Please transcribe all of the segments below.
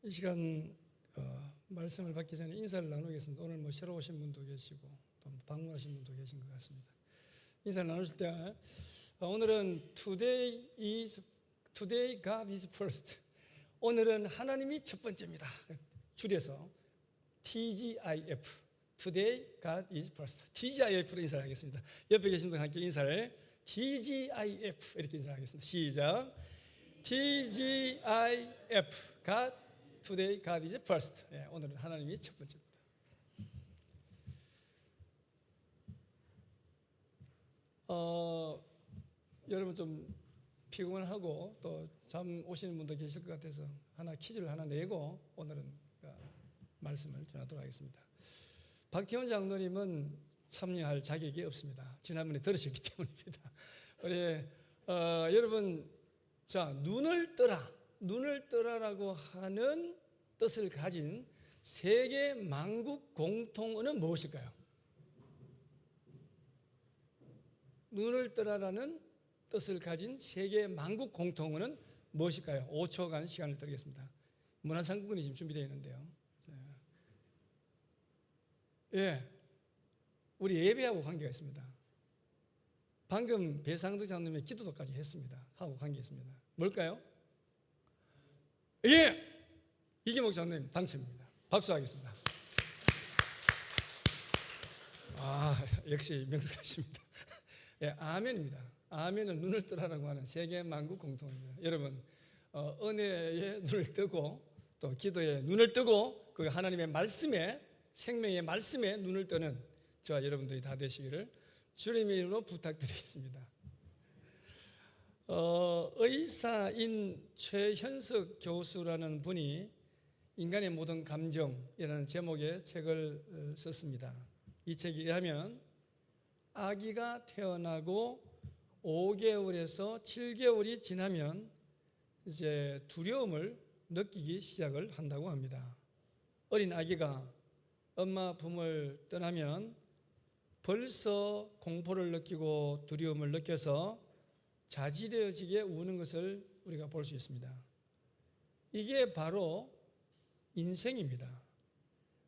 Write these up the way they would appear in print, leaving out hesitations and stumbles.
이 시간 말씀을 받기 전에 인사를 나누겠습니다. 오늘 뭐 새로 오신 분도 계시고 또 방문하신 분도 계신 것 같습니다. 인사를 나누실 때 오늘은 Today God is first. 오늘은 하나님이 첫 번째입니다. 줄여서 TGIF. Today God is first. TGIF로 인사를 하겠습니다. 옆에 계신 분과 함께 인사를 TGIF 이렇게 인사하겠습니다. 시작. TGIF. Today God is first. 예, 오늘은 하나님이 첫 번째입니다. 여러분 좀 피곤하고 또 잠 오시는 분도 계실 것 같아서 퀴즈를 하나 내고 오늘은 말씀을 전하도록 하겠습니다. 박태원 장로님은 참여할 자격이 없습니다. 지난번에 들으셨기 때문입니다. 우리 여러분, 자, 눈을 뜨라라고 하는 뜻을 가진 세계 만국 공통어는 무엇일까요? 눈을 뜨라라는 뜻을 가진 세계 만국 공통어는 무엇일까요? 5초간 시간을 드리겠습니다. 문화상품권이 지금 준비되어 있는데요. 예, 우리 예배하고 관계가 있습니다. 방금 배상득 장로님의 기도도까지 했습니다. 하고 관계 있습니다. 뭘까요? 예! 이기목 장로님 당첨입니다. 박수하겠습니다. 역시 명석하십니다. 예, 아멘입니다. 아멘은 눈을 뜨라라고 하는 세계 만국 공통입니다. 여러분, 은혜에 눈을 뜨고 또 기도에 눈을 뜨고 그 하나님의 말씀에, 생명의 말씀에 눈을 뜨는 저와 여러분들이 다 되시기를 주님의 이름으로 부탁드리겠습니다. 의사인 최현석 교수라는 분이 인간의 모든 감정이라는 제목의 책을 썼습니다. 이 책에 의하면 아기가 태어나고 5개월에서 7개월이 지나면 이제 두려움을 느끼기 시작을 한다고 합니다. 어린 아기가 엄마 품을 떠나면 벌써 공포를 느끼고 두려움을 느껴서 자지러지게 우는 것을 우리가 볼 수 있습니다. 이게 바로 인생입니다.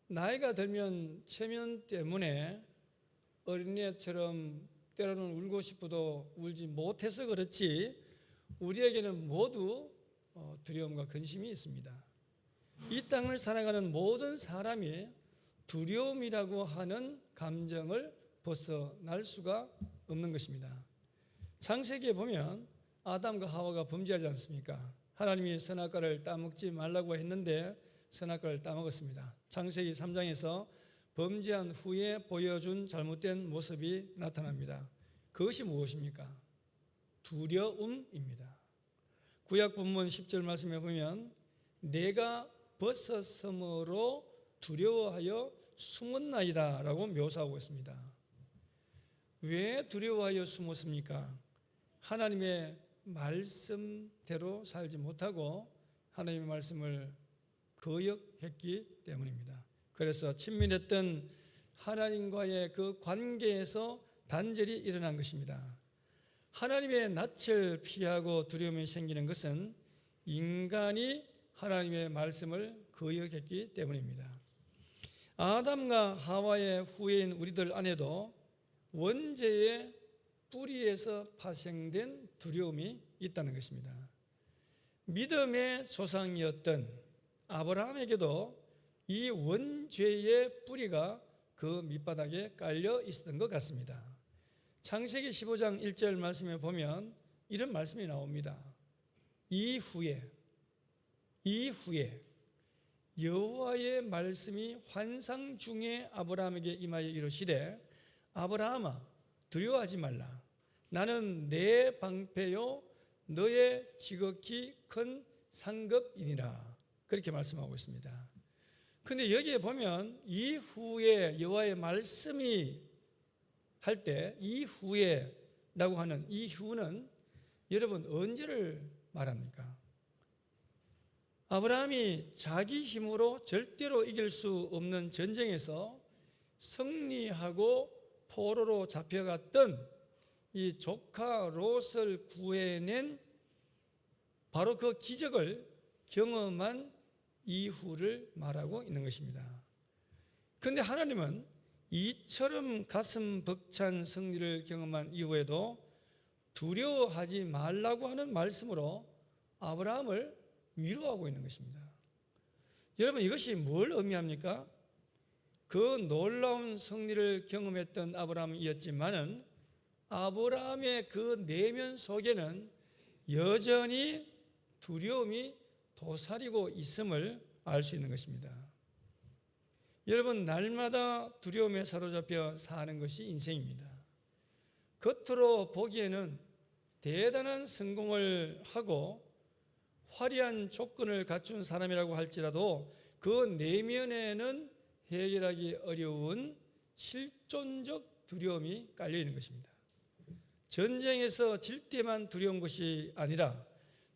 나이가 들면 체면 때문에 어린애처럼 때로는 울고 싶어도 울지 못해서 그렇지 우리에게는 모두 두려움과 근심이 있습니다. 이 땅을 살아가는 모든 사람이 두려움이라고 하는 감정을 벗어날 수가 없는 것입니다. 창세기에 보면 아담과 하와가 범죄하지 않습니까? 하나님이 선악과를 따먹지 말라고 했는데 선악과를 따먹었습니다. 창세기 3장에서 범죄한 후에 보여준 잘못된 모습이 나타납니다. 그것이 무엇입니까? 두려움입니다. 구약 본문 10절 말씀에 보면 내가 벗어섬으로 두려워하여 숨었나이다 라고 묘사하고 있습니다. 왜 두려워하여 숨었습니까? 하나님의 말씀대로 살지 못하고 하나님의 말씀을 거역했기 때문입니다. 그래서 친밀했던 하나님과의 그 관계에서 단절이 일어난 것입니다. 하나님의 낯을 피하고 두려움이 생기는 것은 인간이 하나님의 말씀을 거역했기 때문입니다. 아담과 하와의 후예인 우리들 안에도 원죄의 뿌리에서 파생된 두려움이 있다는 것입니다. 믿음의 조상이었던 아브라함에게도 이 원죄의 뿌리가 그 밑바닥에 깔려 있었던 것 같습니다. 창세기 15장 1절 말씀에 보면 이런 말씀이 나옵니다. 이후에 여호와의 말씀이 환상 중에 아브라함에게 임하여 이르시되 아브라함아 두려워하지 말라. 나는 내 방패요 너의 지극히 큰 상급이니라. 그렇게 말씀하고 있습니다. 그런데 여기에 보면 이후에 여호와의 말씀이 할 때 이후에라고 하는 이후는 여러분 언제를 말합니까? 아브라함이 자기 힘으로 절대로 이길 수 없는 전쟁에서 승리하고 포로로 잡혀갔던 이 조카 롯을 구해낸 바로 그 기적을 경험한 이후를 말하고 있는 것입니다. 그런데 하나님은 이처럼 가슴 벅찬 승리를 경험한 이후에도 두려워하지 말라고 하는 말씀으로 아브라함을 위로하고 있는 것입니다. 여러분, 이것이 뭘 의미합니까? 그 놀라운 승리를 경험했던 아브라함이었지만은 아브라함의 그 내면 속에는 여전히 두려움이 도사리고 있음을 알 수 있는 것입니다. 여러분, 날마다 두려움에 사로잡혀 사는 것이 인생입니다. 겉으로 보기에는 대단한 성공을 하고 화려한 조건을 갖춘 사람이라고 할지라도 그 내면에는 해결하기 어려운 실존적 두려움이 깔려 있는 것입니다. 전쟁에서 질 때만 두려운 것이 아니라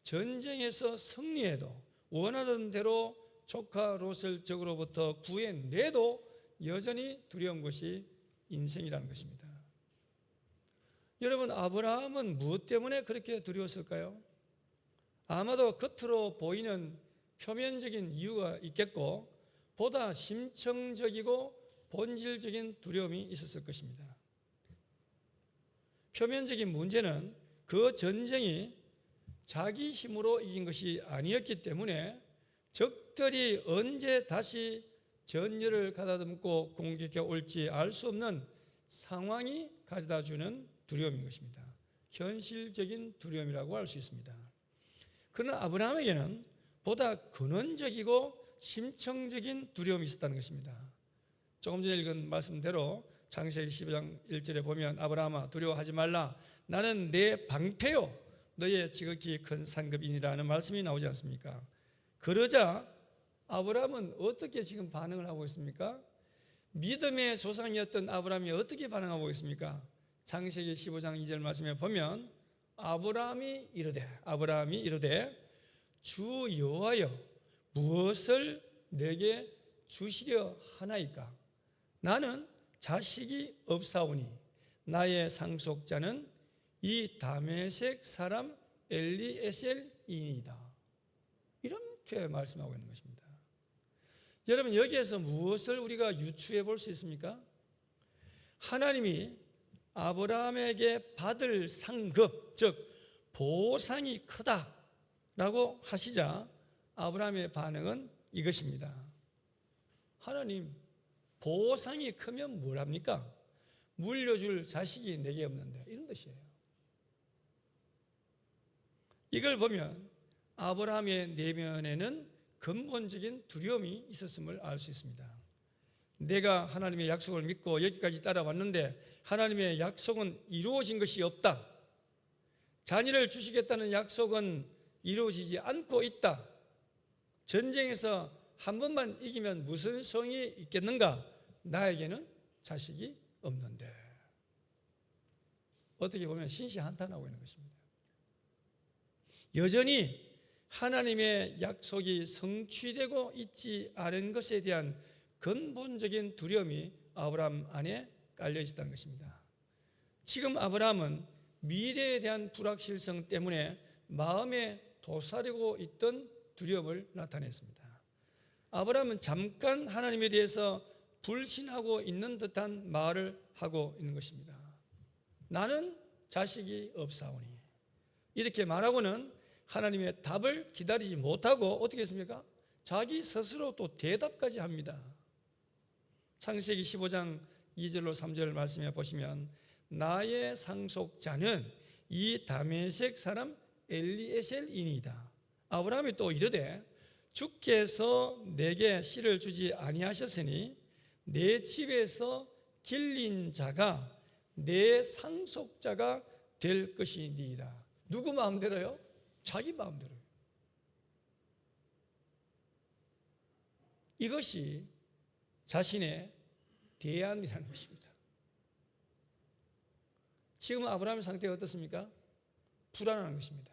전쟁에서 승리해도 원하던 대로 조카 롯을 적으로부터 구해내도 여전히 두려운 것이 인생이라는 것입니다. 여러분, 아브라함은 무엇 때문에 그렇게 두려웠을까요? 아마도 겉으로 보이는 표면적인 이유가 있겠고 보다 심층적이고 본질적인 두려움이 있었을 것입니다. 표면적인 문제는 그 전쟁이 자기 힘으로 이긴 것이 아니었기 때문에 적들이 언제 다시 전열을 가다듬고 공격해 올지 알 수 없는 상황이 가져다주는 두려움인 것입니다. 현실적인 두려움이라고 할 수 있습니다. 그러나 아브라함에게는 보다 근원적이고 심층적인 두려움이 있었다는 것입니다. 조금 전에 읽은 말씀대로 창세기 15장 1절에 보면 아브라함아 두려워하지 말라 나는 내 방패요 너의 지극히 큰 상급이니라는 말씀이 나오지 않습니까? 그러자 아브라함은 어떻게 지금 반응을 하고 있습니까? 믿음의 조상이었던 아브라함이 어떻게 반응하고 있습니까? 창세기 15장 2절 말씀에 보면 아브라함이 이르되 주 여호와여 무엇을 내게 주시려 하나이까? 나는 자식이 없사오니 나의 상속자는 이 다메섹 사람 엘리에셀이니이다. 이렇게 말씀하고 있는 것입니다. 여러분, 여기에서 무엇을 우리가 유추해 볼 수 있습니까? 하나님이 아브라함에게 받을 상급, 즉 보상이 크다라고 하시자 아브라함의 반응은 이것입니다. 하나님, 보상이 크면 뭘 합니까? 물려줄 자식이 내게 없는데, 이런 뜻이에요. 이걸 보면 아브라함의 내면에는 근본적인 두려움이 있었음을 알 수 있습니다. 내가 하나님의 약속을 믿고 여기까지 따라왔는데 하나님의 약속은 이루어진 것이 없다. 자녀를 주시겠다는 약속은 이루어지지 않고 있다. 전쟁에서 한 번만 이기면 무슨 소용이 있겠는가? 나에게는 자식이 없는데. 어떻게 보면 신시한탄하고 있는 것입니다. 여전히 하나님의 약속이 성취되고 있지 않은 것에 대한 근본적인 두려움이 아브라함 안에 깔려 있었다는 것입니다. 지금 아브라함은 미래에 대한 불확실성 때문에 마음에 도사리고 있던 두려움을 나타냈습니다. 아브라함은 잠깐 하나님에 대해서 불신하고 있는 듯한 말을 하고 있는 것입니다. 나는 자식이 없사오니. 이렇게 말하고는 하나님의 답을 기다리지 못하고 어떻게 했습니까? 자기 스스로 또 대답까지 합니다. 창세기 15장 2절로 3절 말씀에 보시면 나의 상속자는 이 다메섹 사람 엘리에셀이니이다. 아브라함이 또 이르되 주께서 내게 씨를 주지 아니하셨으니 내 집에서 길린 자가 내 상속자가 될 것이니이다. 누구 마음대로요? 자기 마음대로요. 이것이 자신의 대안이라는 것입니다. 지금 아브라함의 상태가 어떻습니까? 불안한 것입니다.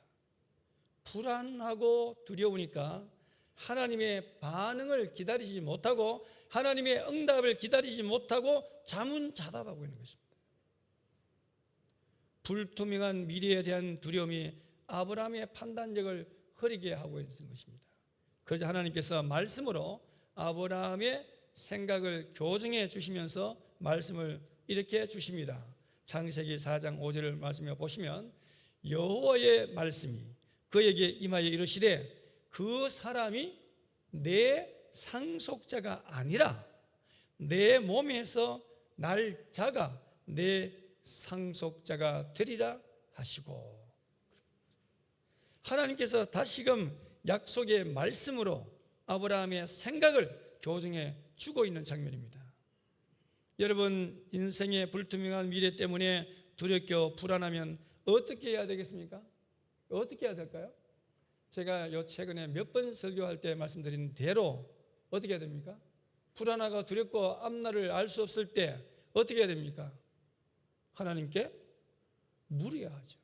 불안하고 두려우니까 하나님의 반응을 기다리지 못하고 하나님의 응답을 기다리지 못하고 자문자답하고 있는 것입니다. 불투명한 미래에 대한 두려움이 아브라함의 판단력을 흐리게 하고 있는 것입니다. 그러자 하나님께서 말씀으로 아브라함의 생각을 교정해 주시면서 말씀을 이렇게 주십니다. 창세기 4장 5절을 말씀해 보시면 여호와의 말씀이 그에게 임하여 이르시되 그 사람이 내 상속자가 아니라 내 몸에서 날 자가 내 상속자가 되리라 하시고, 하나님께서 다시금 약속의 말씀으로 아브라함의 생각을 교정해 주고 있는 장면입니다. 여러분, 인생의 불투명한 미래 때문에 두렵고 불안하면 어떻게 해야 되겠습니까? 어떻게 해야 될까요? 제가 최근에 몇 번 설교할 때 말씀드린 대로 어떻게 해야 됩니까? 불안하고 두렵고 앞날을 알 수 없을 때 어떻게 해야 됩니까? 하나님께 물어야 하죠.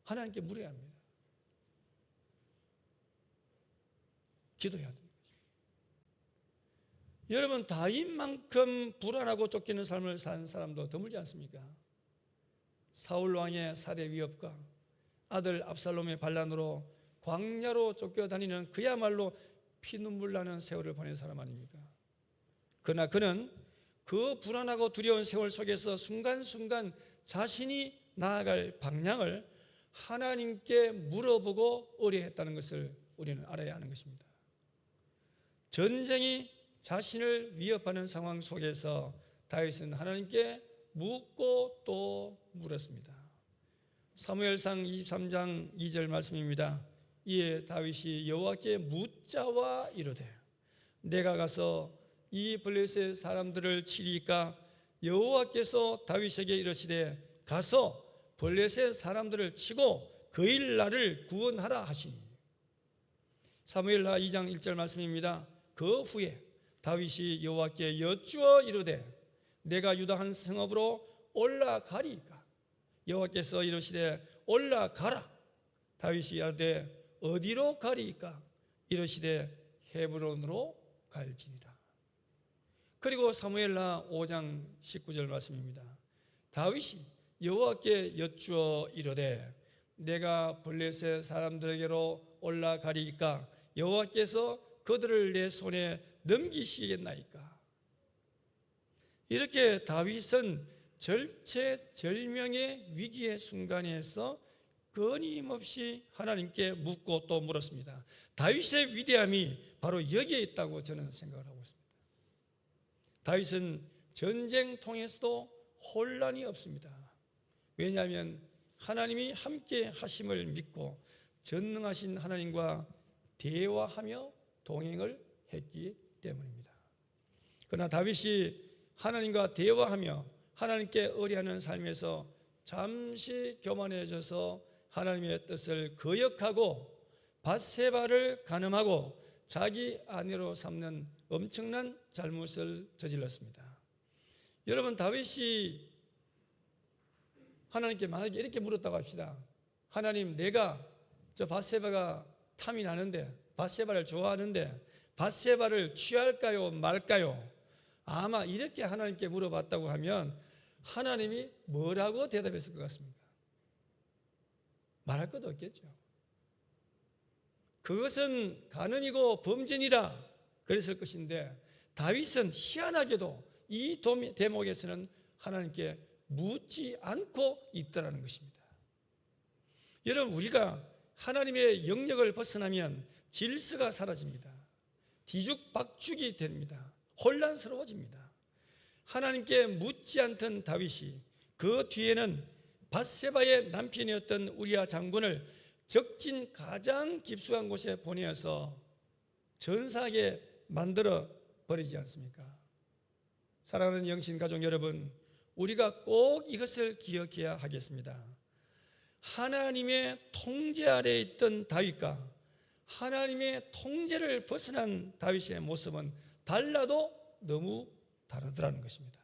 하나님께 물어야 합니다. 기도해야 됩니다. 여러분, 다윗만큼 불안하고 쫓기는 삶을 산 사람도 드물지 않습니까? 사울 왕의 살해 위협과 아들 압살롬의 반란으로 광야로 쫓겨다니는 그야말로 피눈물 나는 세월을 보낸 사람 아닙니까? 그러나 그는 그 불안하고 두려운 세월 속에서 순간순간 자신이 나아갈 방향을 하나님께 물어보고 의뢰했다는 것을 우리는 알아야 하는 것입니다. 전쟁이 자신을 위협하는 상황 속에서 다윗은 하나님께 묻고 또 물었습니다. 사무엘상 23장 2절 말씀입니다. 이에 다윗이 여호와께 묻자와 이르되 내가 가서 이 블레셋 사람들을 치리까? 여호와께서 다윗에게 이르시되 가서 블레셋 사람들을 치고 그 일 나를 구원하라 하시니. 사무엘하 2장 1절 말씀입니다. 그 후에 다윗이 여호와께 여쭈어 이르되 내가 유다 한 성읍으로 올라가리이까? 여호와께서 이르시되 올라가라. 다윗이 이르되 어디로 가리이까? 이르시되 헤브론으로 갈지니라. 그리고 사무엘하 5장 19절 말씀입니다. 다윗이 여호와께 여쭈어 이르되 내가 블레셋 사람들에게로 올라가리이까? 여호와께서 그들을 내 손에 넘기시겠나이까? 이렇게 다윗은 절체절명의 위기의 순간에서 끊임없이 하나님께 묻고 또 물었습니다. 다윗의 위대함이 바로 여기에 있다고 저는 생각을 하고 있습니다. 다윗은 전쟁통에서도 혼란이 없습니다. 왜냐하면 하나님이 함께 하심을 믿고 전능하신 하나님과 대화하며 동행을 했기 때문입니다. 그러나 다윗이 하나님과 대화하며 하나님께 의뢰하는 삶에서 잠시 교만해져서 하나님의 뜻을 거역하고 밧세바를 간음하고 자기 아내로 삼는 엄청난 잘못을 저질렀습니다. 여러분, 다윗이 하나님께 만약에 이렇게 물었다고 합시다. 하나님, 내가 저 밧세바가 탐이 나는데, 밧세바를 좋아하는데 밧세바를 취할까요 말까요? 아마 이렇게 하나님께 물어봤다고 하면 하나님이 뭐라고 대답했을 것 같습니까? 말할 것도 없겠죠. 그것은 간음이고 범죄니라 그랬을 것인데, 다윗은 희한하게도 이 대목에서는 하나님께 묻지 않고 있더라는 것입니다. 여러분, 우리가 하나님의 영역을 벗어나면 질서가 사라집니다. 뒤죽박죽이 됩니다. 혼란스러워집니다. 하나님께 묻지 않던 다윗이 그 뒤에는 밧세바의 남편이었던 우리아 장군을 적진 가장 깊숙한 곳에 보내어서 전사하게 만들어 버리지 않습니까? 사랑하는 영신가족 여러분, 우리가 꼭 이것을 기억해야 하겠습니다. 하나님의 통제 아래에 있던 다윗과 하나님의 통제를 벗어난 다윗의 모습은 달라도 너무 다르더라는 것입니다.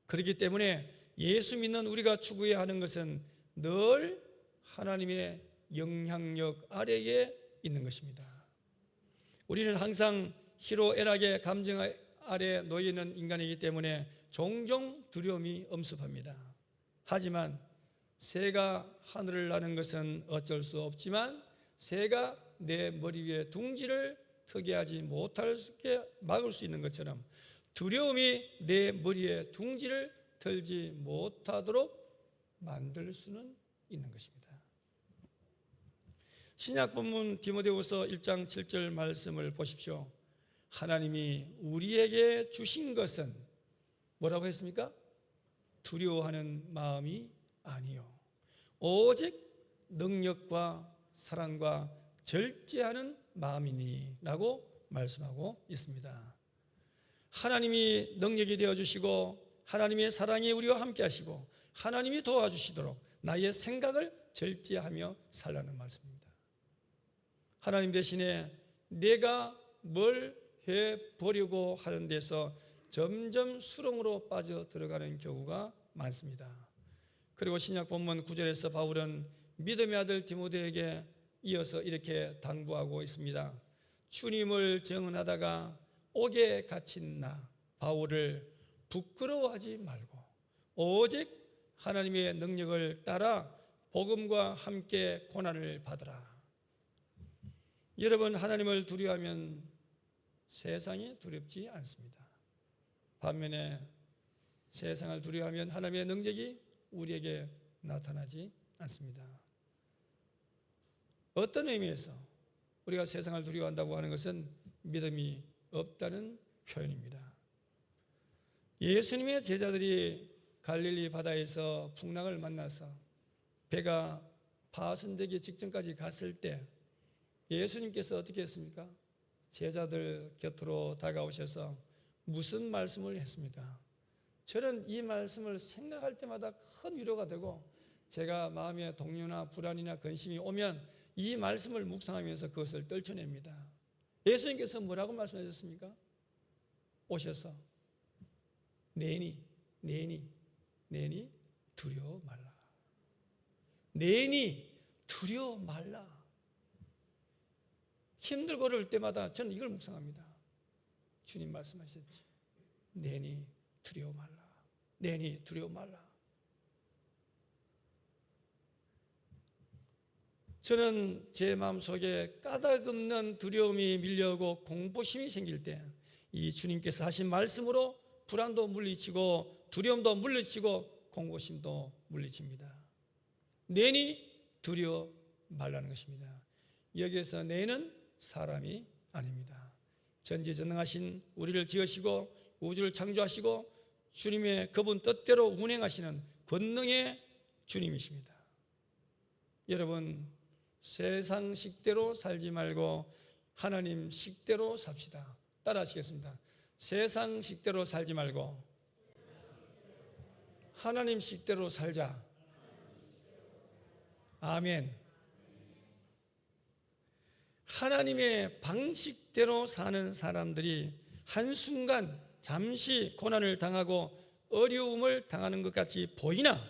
그렇기 때문에 예수 믿는 우리가 추구해야 하는 것은 늘 하나님의 영향력 아래에 있는 것입니다. 우리는 항상 희로애락의 감정 아래 놓여 있는 인간이기 때문에 종종 두려움이 엄습합니다. 하지만 새가 하늘을 나는 것은 어쩔 수 없지만 새가 내 머리 위에 둥지를 트게 하지 못하게 막을 수 있는 것처럼 두려움이 내 머리에 둥지를 틀지 못하도록 만들 수는 있는 것입니다. 신약 본문 디모데후서 1장 7절 말씀을 보십시오. 하나님이 우리에게 주신 것은 뭐라고 했습니까? 두려워하는 마음이 아니요 오직 능력과 사랑과 절제하는 마음이니 라고 말씀하고 있습니다. 하나님이 능력이 되어주시고 하나님의 사랑이 우리와 함께 하시고 하나님이 도와주시도록 나의 생각을 절제하며 살라는 말씀입니다. 하나님 대신에 내가 뭘 해보려고 하는 데서 점점 수렁으로 빠져 들어가는 경우가 많습니다. 그리고 신약 본문 9절에서 바울은 믿음의 아들 디모데에게 이어서 이렇게 당부하고 있습니다. 주님을 증언하다가 옥에 갇힌 나 바울을 부끄러워하지 말고 오직 하나님의 능력을 따라 복음과 함께 고난을 받으라. 여러분, 하나님을 두려워하면 세상이 두렵지 않습니다. 반면에 세상을 두려워하면 하나님의 능력이 우리에게 나타나지 않습니다. 어떤 의미에서 우리가 세상을 두려워한다고 하는 것은 믿음이 없다는 표현입니다. 예수님의 제자들이 갈릴리 바다에서 풍랑을 만나서 배가 파손되기 직전까지 갔을 때 예수님께서 어떻게 했습니까? 제자들 곁으로 다가오셔서 무슨 말씀을 했습니까? 저는 이 말씀을 생각할 때마다 큰 위로가 되고 제가 마음에 동요나 불안이나 근심이 오면 이 말씀을 묵상하면서 그것을 떨쳐냅니다. 예수님께서 뭐라고 말씀하셨습니까? 오셔서 내니 두려워 말라. 내니 두려워 말라. 힘들고 어려울 때마다 저는 이걸 묵상합니다. 주님 말씀하셨지. 내니 두려워 말라. 내니 두려워 말라. 저는 제 마음속에 까닭없는 두려움이 밀려오고 공포심이 생길 때 이 주님께서 하신 말씀으로 불안도 물리치고 두려움도 물리치고 공포심도 물리칩니다. 내니 두려워 말라는 것입니다. 여기에서 내는 사람이 아닙니다. 전지전능하신 우리를 지으시고 우주를 창조하시고 주님의 그분 뜻대로 운행하시는 권능의 주님이십니다. 여러분, 세상 식대로 살지 말고 하나님 식대로 삽시다. 따라 하시겠습니다. 세상 식대로 살지 말고 하나님 식대로 살자. 아멘. 하나님의 방식대로 사는 사람들이 한순간 잠시 고난을 당하고 어려움을 당하는 것 같이 보이나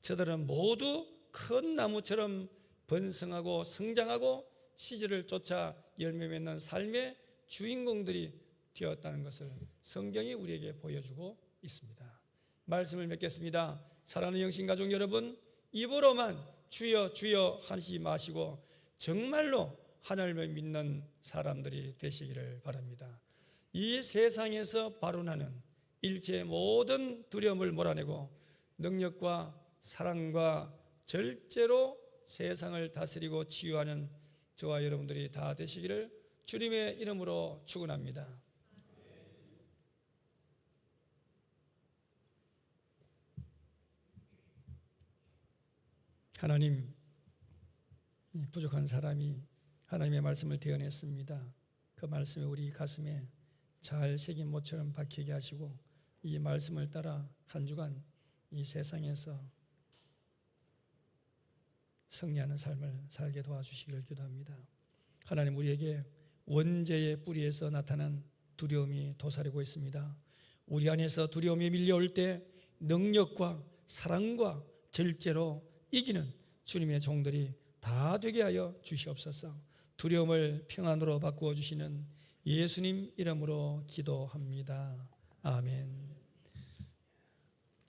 저들은 모두 큰 나무처럼 번성하고 성장하고 시절을 쫓아 열매 맺는 삶의 주인공들이 되었다는 것을 성경이 우리에게 보여주고 있습니다. 말씀을 맺겠습니다. 사랑하는 영신가족 여러분, 입으로만 주여 주여 하지 마시고 정말로 하나님을 믿는 사람들이 되시기를 바랍니다. 이 세상에서 발원하는 일체의 모든 두려움을 몰아내고 능력과 사랑과 절제로 세상을 다스리고 치유하는 저와 여러분들이 다 되시기를 주님의 이름으로 축원합니다. 하나님, 부족한 사람이 하나님의 말씀을 대언했습니다. 그 말씀이 우리 가슴에 잘 새긴 못처럼 박히게 하시고 이 말씀을 따라 한 주간 이 세상에서 승리하는 삶을 살게 도와주시기를 기도합니다. 하나님, 우리에게 원죄의 뿌리에서 나타난 두려움이 도사리고 있습니다. 우리 안에서 두려움이 밀려올 때 능력과 사랑과 절제로 이기는 주님의 종들이 다 되게 하여 주시옵소서. 두려움을 평안으로 바꾸어 주시는 예수님 이름으로 기도합니다. 아멘.